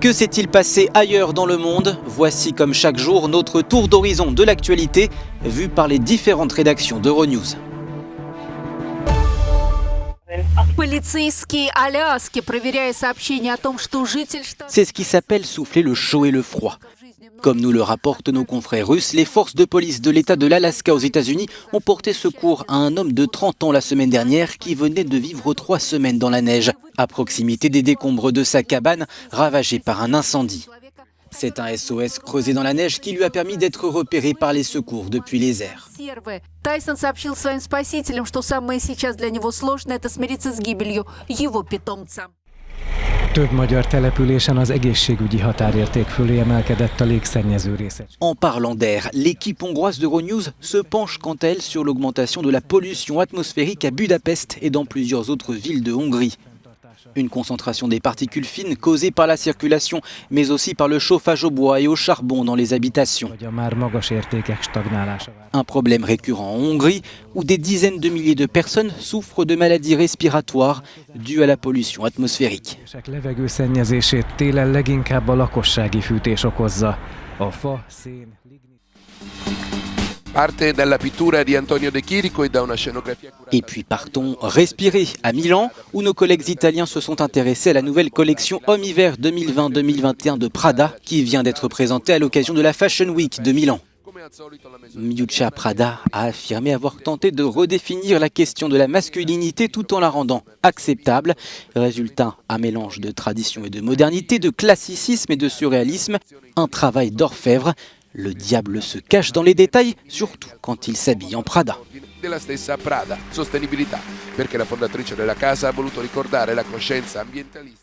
Que s'est-il passé ailleurs dans le monde? Voici comme chaque jour notre tour d'horizon de l'actualité, vu par les différentes rédactions d'Euronews. C'est ce qui s'appelle souffler le chaud et le froid. Comme nous le rapportent nos confrères russes, les forces de police de l'État de l'Alaska aux États-Unis ont porté secours à un homme de 30 ans la semaine dernière qui venait de vivre 3 semaines dans la neige, à proximité des décombres de sa cabane ravagée par un incendie. C'est un SOS creusé dans la neige qui lui a permis d'être repéré par les secours depuis les airs. Тайсон сообщил своим спасителям, что самое сейчас для него сложное – это смириться с гибелью его питомца. Több magyar településen az egészségügyi határérték fölé emelkedett a légszennyező részecske. En parlant d'air, l'équipe hongroise d'Euronews se penche quant à elle sur l'augmentation de la pollution atmosphérique à Budapest et dans plusieurs autres villes de Hongrie. Une concentration des particules fines causée par la circulation, mais aussi par le chauffage au bois et au charbon dans les habitations. Un problème récurrent en Hongrie, où des dizaines de milliers de personnes souffrent de maladies respiratoires dues à la pollution atmosphérique. Et puis partons respirer à Milan, où nos collègues italiens se sont intéressés à la nouvelle collection Homme-Hiver 2020-2021 de Prada, qui vient d'être présentée à l'occasion de la Fashion Week de Milan. Miuccia Prada a affirmé avoir tenté de redéfinir la question de la masculinité tout en la rendant acceptable. Résultat, un mélange de tradition et de modernité, de classicisme et de surréalisme, un travail d'orfèvre. Le diable se cache dans les détails, surtout quand il s'habille en Prada. Della stessa Prada, sostenibilità, perché la fondatrice della casa ha voluto ricordare la coscienza ambientalista.